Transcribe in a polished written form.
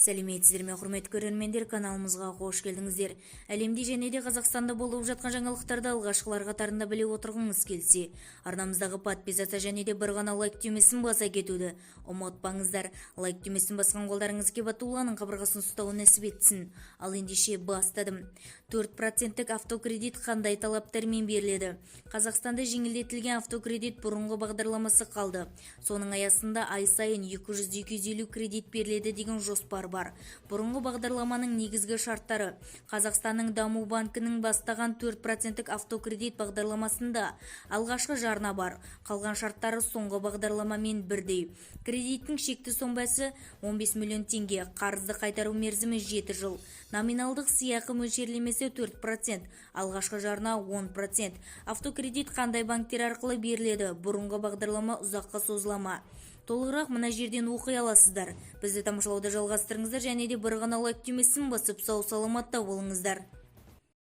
Сәлеметсіздер ме, құрметті көрермендер, каналымызға қош келдіңіздер. Әлемде және де Қазақстанда болып жатқан жаңалықтарды алғашқылар қатарында біле отырғыңыз келсе, арнамыздағы подписаться және де бір ғана лайк түймесін баса кетуді ұмытпаңыздар. Лайк түймесін басқан қолдарыңыз Кебатулланың қабырғасын ұстауы нәсіп етсін. Ал ендеше бастадым. 4% автокредит қандай талаптармен беріледі? Қазақстанда жеңілдетілген автокредит бұрынғы бағдарламасы қалды. Соның аясында ай сайын 200-250 кредит беріледі деген жоспар бар. Бұрынғы бағдарламаның негізгі шарттары: Қазақстанның даму банкінің бастаған 4% автокредит бағдарламасында алғашқы жарна бар. Қалған шарттары соңғы бағдарламамен бірдей. Кредиттің шекті сомасы 15 миллион теңге, қарызды қайтару мерзімі 7 жыл. Номиналдық сыйақы мөлшерлемесі 4%, алғашқы жарна 10%. Автокредит қандай банктер арқылы беріледі? Бұрынғы бағдарлама ұзаққа созылама? Толығырақ мына жерден оқи аласыздар. Бізді тамашалауды жалғастырыңыздар және де бір ғана лайк түймесін басып сау саламатта болыңыздар.